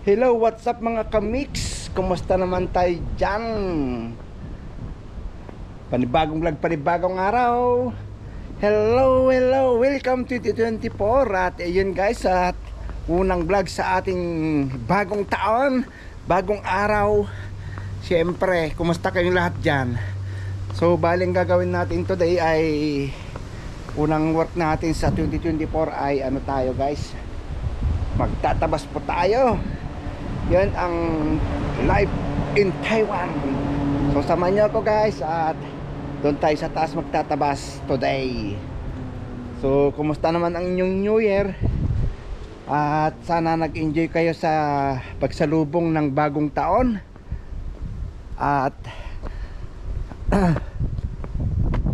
Hello, what's up mga kamix? Kumusta naman tayo dyan? Panibagong vlog, panibagong araw. Hello, welcome to 2024. At ayun guys, at unang vlog sa ating bagong taon, bagong araw. Siyempre, kumusta kayong lahat dyan? So, baling gagawin natin today ay unang work natin sa 2024 ay ano tayo guys, magtatabas po tayo. Yan ang live in Taiwan. So samahan niyo ako guys at doon tayo sa taas magtatabas today. So kumusta naman ang inyong New Year? At sana nag-enjoy kayo sa pagsalubong ng bagong taon. At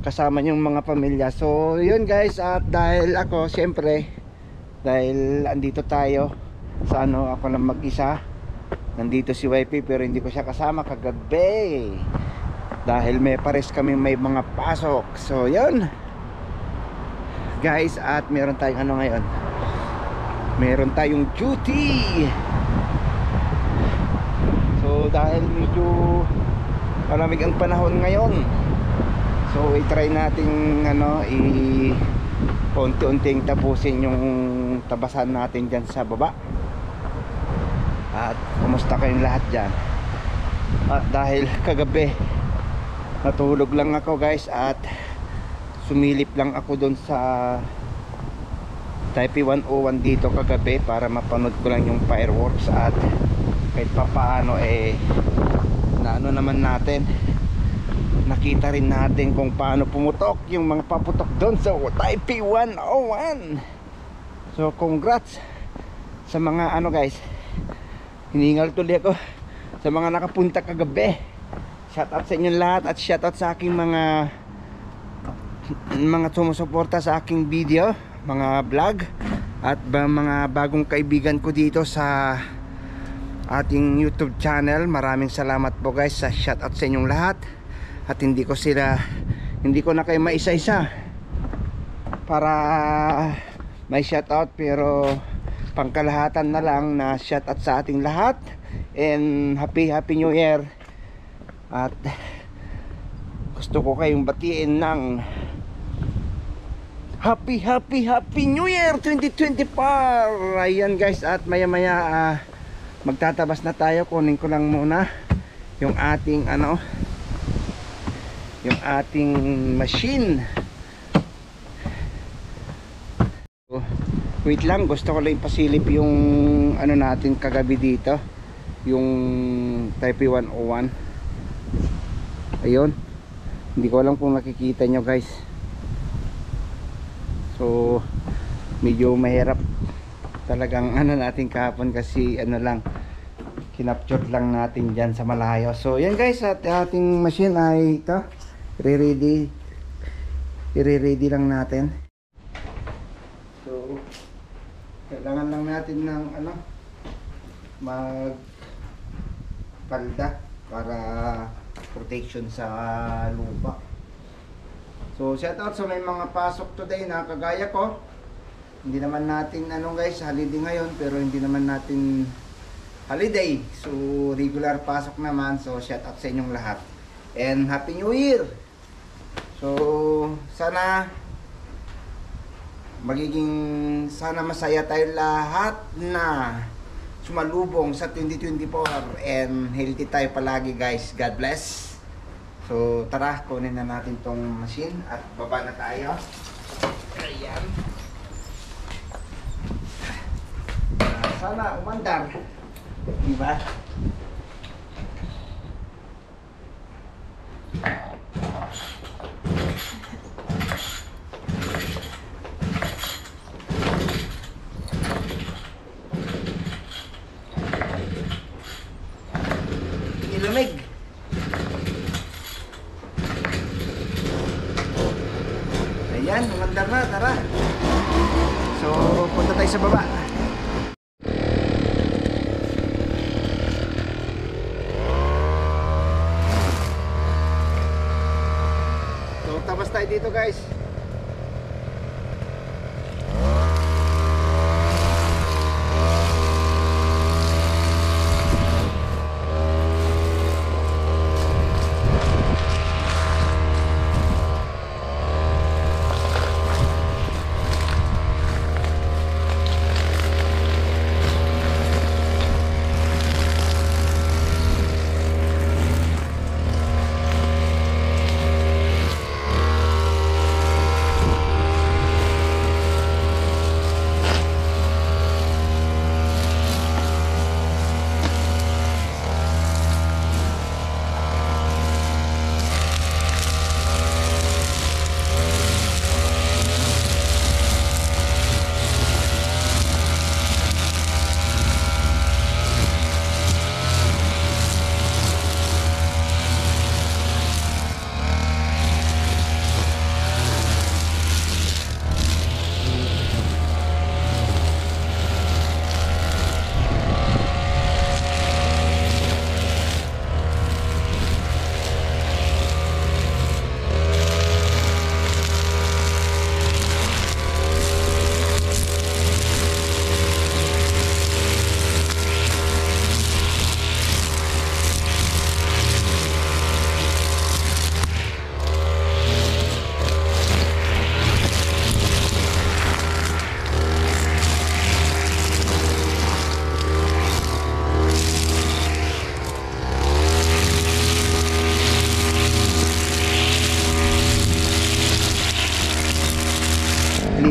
kasama yung mga pamilya. So yun guys, at dahil ako siyempre, dahil andito tayo sa ano, ako lang mag-isa. Nandito si YP pero hindi ko siya kasama kagabi dahil may pares kami may mga pasok. So yun guys, at meron tayong ano ngayon, meron tayong duty. So dahil medyo malamig ang panahon ngayon, so i-try natin ano, unti-unting tapusin yung tabasan natin dyan sa baba. At kumusta kayong lahat dyan? At dahil kagabi natulog lang ako guys, at sumilip lang ako doon sa Taipei 101 dito kagabi para mapanood ko lang yung fireworks. At kahit papaano na ano naman natin, nakita rin natin kung paano pumutok yung mga paputok doon sa Taipei 101. So congrats sa mga ano guys, hiningal tuloy ako sa mga nakapunta kagabi. Shout out sa inyong lahat at shout out sa aking mga sumusuporta sa aking video, mga vlog, at mga bagong kaibigan ko dito sa ating YouTube channel. Maraming salamat po guys sa shout out sa inyong lahat. At hindi ko na kayo maisa-isa para may shout out, pero pangkalahatan na lang na shout out sa ating lahat. And happy New Year. At gusto ko kayong batiin ng happy New Year 2024. Ayan guys, at maya maya magtatabas na tayo. Kunin ko lang muna yung ating ano, yung ating machine. Wait lang, gusto ko lang ipasilip yung ano natin kagabi dito, yung Taipei 101. Ayun, hindi ko alam kung nakikita nyo guys. So medyo mahirap talagang ano natin kahapon, kasi ano lang, kinapture lang natin dyan sa malayo. So yan guys, at ating machine ay ito, i-ready lang natin. So kailangan lang natin ng ano, magpalda para protection sa lupa. So shout out sa may mga pasok today na kagaya ko. Hindi naman natin ano guys, holiday ngayon, pero hindi naman natin holiday, so regular pasok naman. So shout out sa inyong lahat and happy new year. So sana sana masaya tayo lahat na sumalubong sa 2024, and healthy tayo palagi guys. God bless. So tara, kunin na natin tong machine at baba na tayo. Ayan. Sana umandar, diba? Ilamig. Ayan, umandar na, tara. So punta tayo sa baba. So tabas tayo dito guys.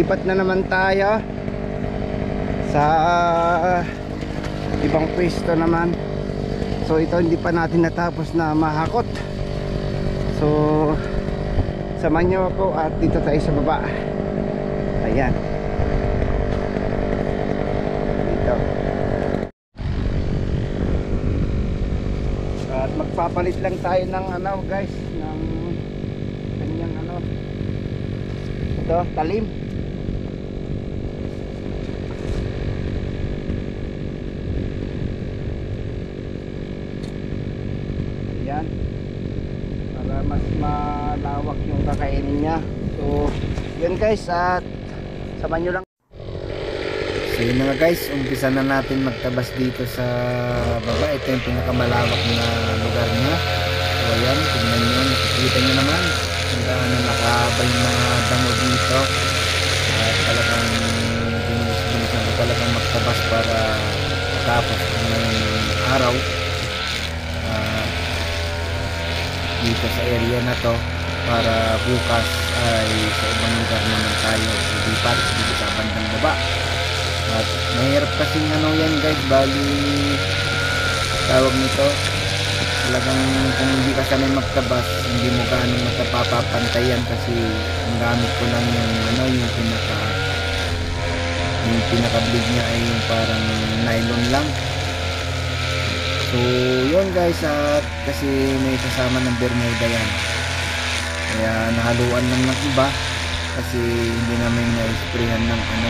Lipat na naman tayo sa ibang pwesto naman. So ito hindi pa natin natapos na mahakot. So samahan nyo ako at dito tayo sa baba. Ayan. Dito. At magpapalit lang tayo ng ano guys, ng kanyang ano. Ito, talim. Ayan. Para mas malawak yung kakainin niya. So yun guys, at samahan nyo lang. So yun na nga guys, umpisa na natin magtabas dito sa baba. Ito yung pinakamalawak na lugar niya. So ayan, tingnan nyo, nakikita nyo naman kung gaano nakabay na damo dito. At talagang binis-bilisan ko talagang magtabas para matapos ngayong araw dito sa area na to, para bukas ay sa ibang lugar naman tayo lipat dito sa bandang baba. At mahirap kasing ano yan guys, bali tawag nito, talagang kung hindi ka sanay magtabas hindi mo gaano matapapantayan, kasi ang gamit ko lang yung ano, yung pinaka blade niya ay yung parang nylon lang. So yun guys, at kasi may kasama ng bermuda yan, kaya nahaluan lang ng iba kasi hindi namin na-sprayhan ng ano.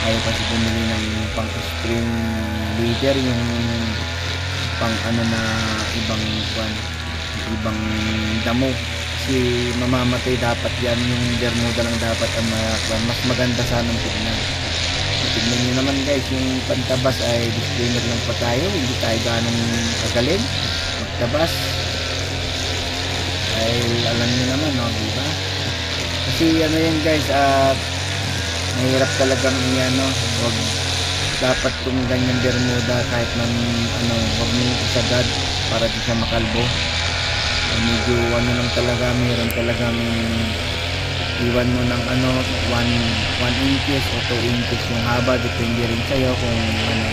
Ayaw kasi bumili ng pang spring leader, yung pang ano na ibang damo, kasi mamamatay dapat yan. Yung bermuda lang dapat ang mas maganda sanang tignan. Tignan nyo naman guys, yung pantabas ay disclaimer lang pa tayo, hindi tayo ganong kagaling magtabas. Ay alam nyo naman, no, diba? Kasi ano yan guys, at mahirap talagang yan, no? Wag, dapat kung ganyan bermuda kahit man ano, wag mo isagad para di siya makalbo. Medyo ano lang talaga, mayroon talagang iwan mo ng ano 1 inches o 2 inches yung haba, depende rin sa'yo kung ano.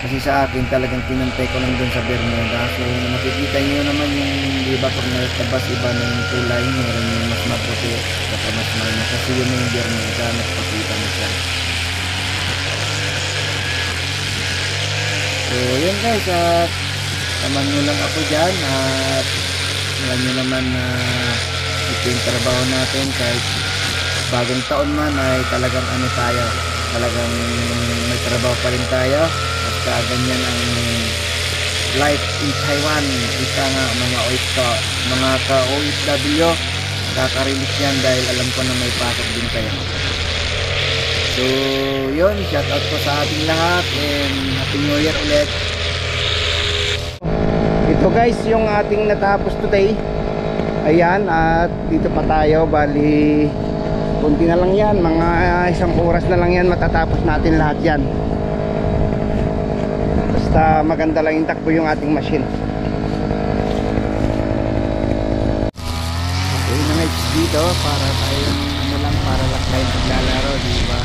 Kasi sa akin talagang pinantay ko lang dun sa bermuda. So nakikita nyo naman yung iba pag nagtabas, iba na yung kulay, meron yung mas maputi at mas mana, kasi yun yung bermuda, nagpakita mo siya. So yun guys, at taman nyo lang ako dyan, at alam nyo naman na ito yung trabaho natin. Kahit bagong taon man ay talagang ano tayo, talagang may trabaho pa rin tayo. Basta ganyan ang life in Taiwan. Isa nga mga ka-OFW, kakarinig yan dahil alam ko na may pasok din kayo. So yun, shout out po sa ating lahat and Happy New Year ulit. Ito guys yung ating natapos today. Ayan, at dito pa tayo, bali kunti na lang yan, mga isang oras na lang yan, matatapos natin lahat yan. Basta maganda lang yung takbo yung ating machine. Okay na nga dito, para tayo ano lang, para lang tayo maglalaro, diba?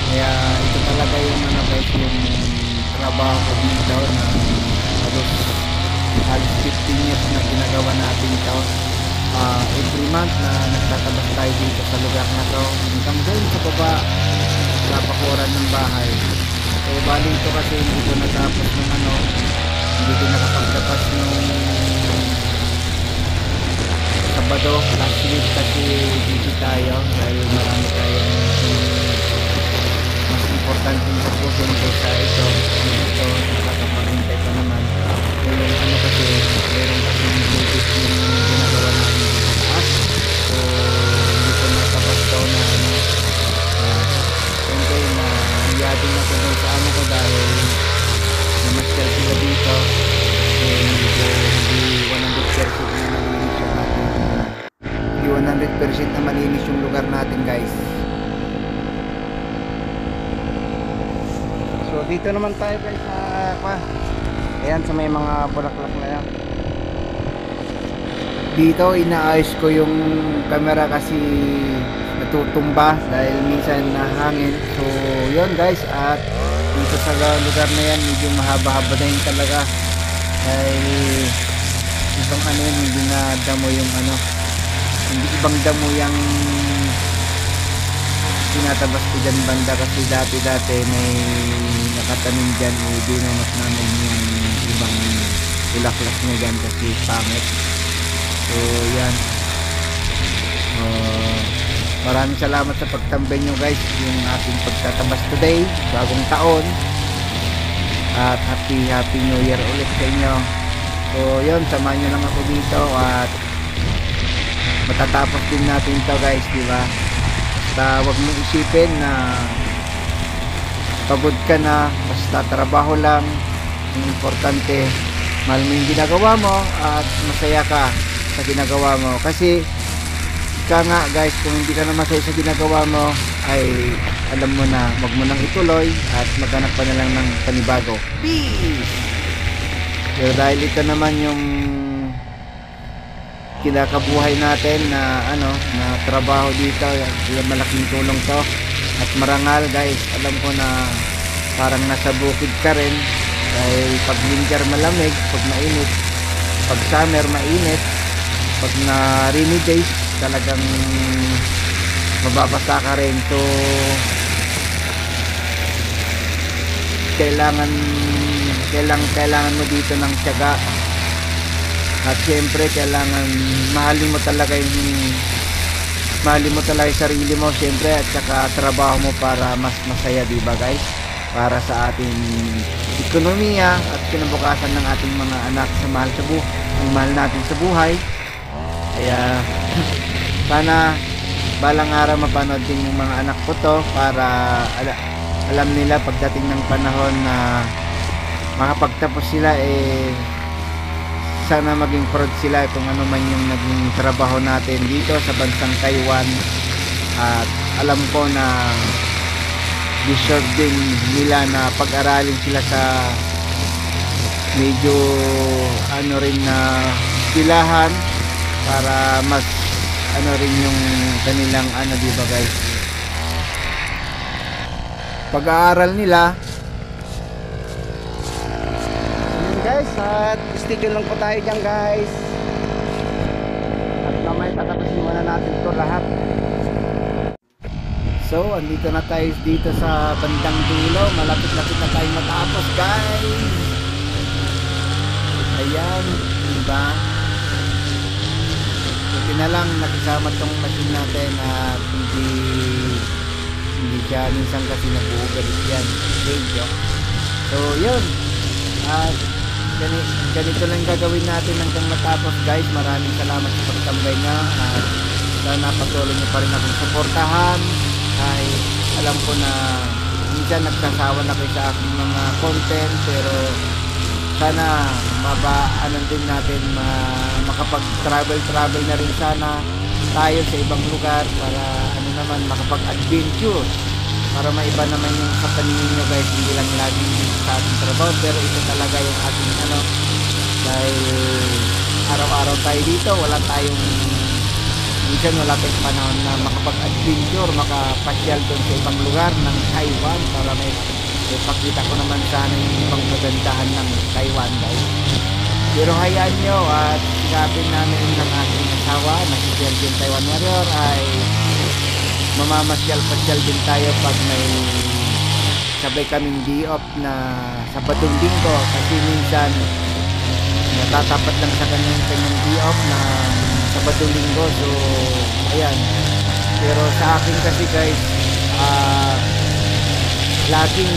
Kaya ito talaga yung ano guys, yung trabaho ko dito na halos 15 years na ginagawa natin ito. Every month na nagtatabas tayo dito sa lugar na to, hanggang doon sa baba sa pakuran ng bahay. So bali ito kasi hindi ko natapos ng ano, hindi ko nakapagtapas nung Sabado last week kasi busy tayo dahil marami tayong mas importanteng tapusin kaysa ito. Ito nakakapaghintay pa naman. Yung ano kasi meron kasi notice yung ginagawa namin sa taas, so hindi ko natabas daw na ano, siyempre na hiyadin ako doon sa ano ko dahil namasyal sila dito. Medyo hindi 100% na malinis yung lugar natin guys. So dito naman tayo guys sa ayan, sa may mga bulaklak na yan. Dito inaayos ko yung camera kasi natutumba dahil minsan nahangin. So yun guys, at dito sa lugar na yan medyo mahaba-haba na yun talaga dahil ibang ano yun, hindi na damo yung ano, hindi ibang damo yung tinatabas ko dyan banda, kasi dati may nakatanim dyan, dinunot namin yung ibang bulaklak na dyan kasi pangit. So yan, maraming salamat sa pagtambay nyo guys, yung ating pagtatabas today, bagong taon, at happy new year ulit sa inyo. So yun, samahan nyo lang ako dito at matatapos din natin to guys, diba? Basta wag mong isipin na pagod ka na, basta trabaho lang. Ang importante, mahal mo yung ginagawa mo at masaya ka sa ginagawa mo. Kasi ka nga guys, kung hindi ka na masaya sa ginagawa mo, ay alam mo na, wag mo nang ituloy at maghanap pa na lang ng panibago. Peace! Pero dahil ito naman yung kinakabuhay natin na ano, na trabaho dito, malaking tulong to. At marangal guys, alam ko na parang nasa bukid ka rin dahil pag winter malamig, pag mainit, pag summer mainit, pag na rainy days talagang mababasa ka rin. So kailangan mo dito ng tiyaga. At syempre kailangan mahalin mo talaga yung sarili mo syempre, at saka trabaho mo para mas masaya, diba guys, para sa ating ekonomiya at kinabukasan ng ating mga anak sa mahal natin sa buhay. Kaya sana balang araw mapanood din yung mga anak ko to para alam nila pagdating ng panahon na makapagtapos sila, sana maging proud sila kung ano man yung naging trabaho natin dito sa bansang Taiwan. At alam ko na deserve din nila na pag-aralin sila sa medyo ano rin na pilahan para mas ano rin yung kanilang ano, diba guys, pag-aaral nila. Guys, at stick lang po tayo dyan guys, at mamaya takatasin muna natin ito lahat. So andito na tayo dito sa bandang dulo, malapit-lapit na tayo matapos guys. Ayan, diba, buti na lang nakisama tong machine natin at hindi siya minsan kasi nabugalit yan. So yun, at ganito lang gagawin natin hanggang matapos guys. Maraming salamat sa pagtambay nyo at sana patuloy nyo pa rin akong suportahan. Ay alam ko na minsan nagsasawa na kayo sa aking mga content, pero sana mabaanan din natin, makapag travel na rin sana tayo sa ibang lugar para ano naman, makapag-adventure, para maiba naman yung sa paningin nyo guys, hindi lang lagi sa ating trabaho, pero ito talaga yung ating ano, dahil araw-araw tayo dito, minsan wala tayong panahon na makapag-adventure, makapasyal doon sa ibang lugar ng Taiwan para may pakita ko naman sana yung ibang magandahan ng Taiwan guys. Pero hayaan nyo at sikapin namin ng aking asawa na si Sergeant Taiwan Warrior ay mamamasyal-pasyal din tayo pag may sabay kaming day-off na Sabadong Linggo, kasi minsan natatapat lang sa kanyang day-off na Sabadong Linggo. So ayan, pero sa akin kasi guys, laging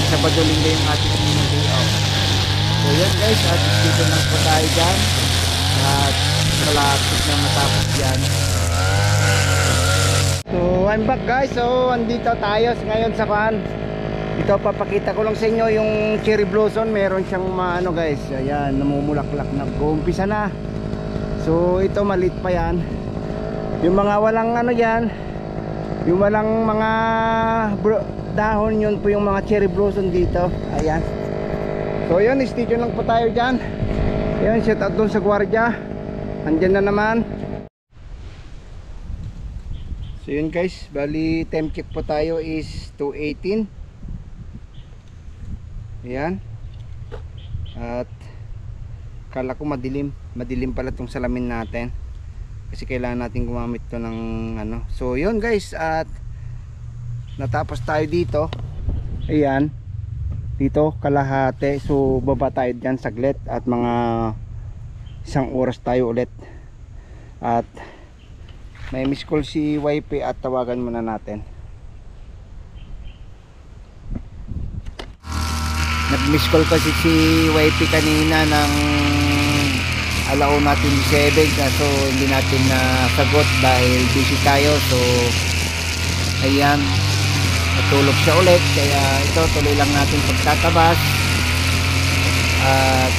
Sabado Linggo yung ating day-off. So yun guys, at dito lang po tayo dyan at malapit na matapos dyan. So I'm back guys. So andito tayo ngayon sa kan. Ito papakita ko lang sa inyo yung cherry blossom. Meron siyang ano guys, ayan, namumulaklak na, umpisa na. So ito maliit pa yan. Yung mga walang ano yan, yung walang mga dahon, yun po yung mga cherry blossom dito. Ayan. So yun, stay lang po tayo dyan. Ayan, shout out dun sa gwardiya. Andyan na naman. So So yun guys, bali time check po tayo is 2:18. Ayan. At kala ko madilim pala tong salamin natin. Kasi kailangan natin gumamit to ng ano. So yun guys, at natapos tayo dito. Ayan. Dito kalahati. So baba tayo dyan saglit at mga 1 oras tayo ulit. At may miss call si YP at tawagan muna natin. Nag-miss call kasi si YP kanina ng 7:07, so hindi natin nasagot dahil busy tayo. So ayan, natulog siya ulit, kaya ito tuloy lang natin pagtatabas. At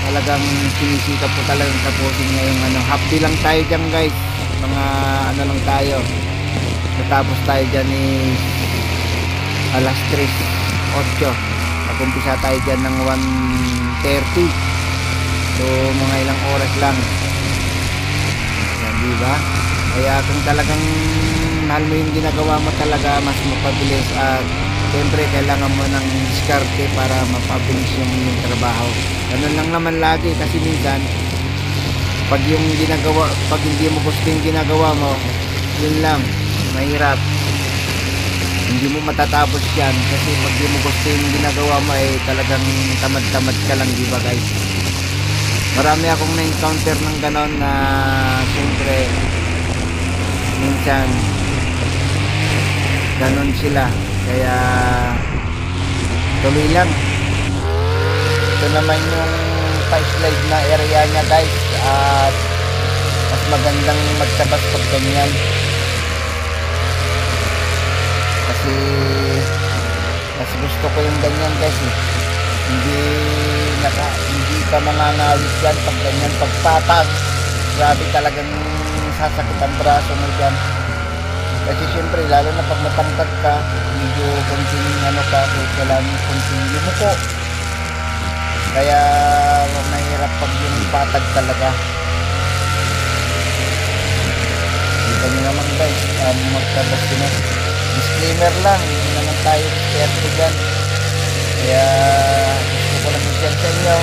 talagang sinisikap po talagang tapusin ngayong ano, half day lang tayo dyan guys, mga ano lang tayo, natapos tayo dyan is 3:08. Nakumpisa tayo dyan ng 1:30. So mga ilang oras lang yan, diba? Kaya kung talagang mahal mo yung ginagawa mo, talaga mas mapabilis. At siyempre kailangan mo ng diskarte para mapabilis yung trabaho. Ganun lang naman lagi, kasi minsan pag yung ginagawa, pag hindi mo gusto yung ginagawa mo, yun lang, mahirap, hindi mo matatapos yan. Kasi pag hindi mo gusto yung ginagawa mo, ay talagang tamad-tamad ka lang, diba guys? Marami akong na-encounter ng ganon na siyempre minsan ganon sila, kaya tuloy lang. Ito naman yung pa-slide na area nya guys, at mas magandang magtabas pag ganyan, kasi mas gusto ko yung ganyan guys eh. Hindi ka mangangawit yan pag ganyan, pagpatag, grabe talagang sasakit ang braso mo dyan. Kasi syempre lalo na pag matangkad ka, medyo konting ano ka, kailangan konting lumuko, kaya mahirap pag yung patag talaga. Kita nyo naman guys, magtabas din. Disclaimer lang, hindi naman tayo expert dyan, kaya gusto ko lang i-share sa inyo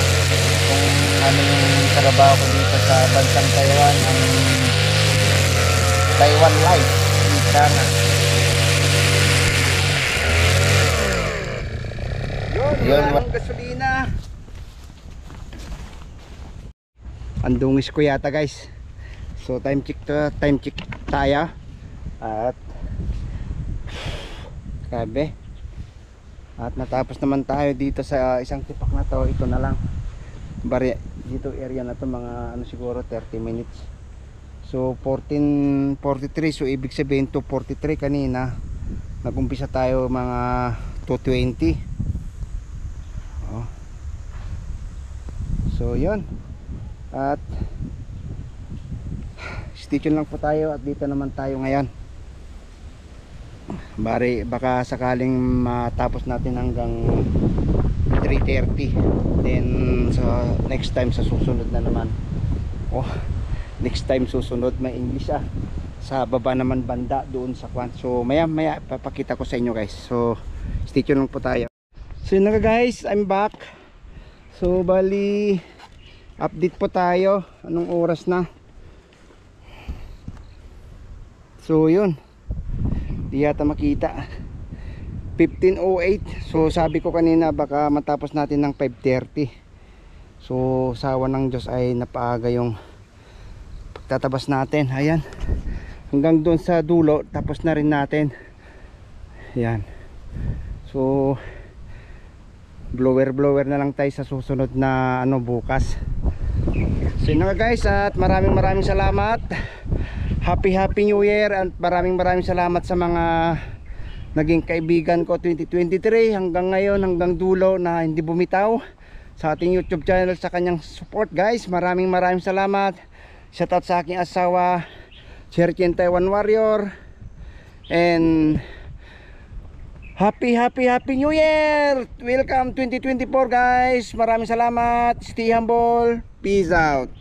kung ano yung trabaho ko dito sa bansang Taiwan, ang Taiwan Life. Sana yun, walang gasolina. Andungis ko yata guys. So time check tayo. At grabe. At natapos naman tayo dito sa isang tipak na to. Ito na lang. Bari dito area na to, mga ano siguro 30 minutes. So 14:43, so ibig sabihin 2:43 kanina. Nag-umpisa tayo mga 2:20. Oh. So yun. At stay tuned lang po tayo, at dito naman tayo ngayon. Baka sakaling matapos natin hanggang 3:30. Then next time sa susunod na naman. Oh, next time susunod may English sa baba naman banda doon sa kwan. So maya papakita ko sa inyo guys. So stay tuned lang po tayo. So yun na guys, I'm back. So bali update po tayo. Anong oras na? So yun, di yata makita, 15:08. So sabi ko kanina baka matapos natin ng 5:30. So sawa ng Diyos ay napaaga yung pagtatabas natin. Ayan, hanggang doon sa dulo tapos na rin natin. Ayan. So blower na lang tayo sa susunod na ano bukas. So yun nga guys, at maraming salamat. Happy New Year, at maraming salamat sa mga naging kaibigan ko 2023 hanggang ngayon, hanggang dulo, na hindi bumitaw sa ating YouTube channel, sa kanyang support guys. Maraming salamat. Shout out sa aking asawa, Sir Chen Taiwan Warrior, and Happy New Year! Welcome 2024 guys. Maraming salamat. Stay humble. Peace out.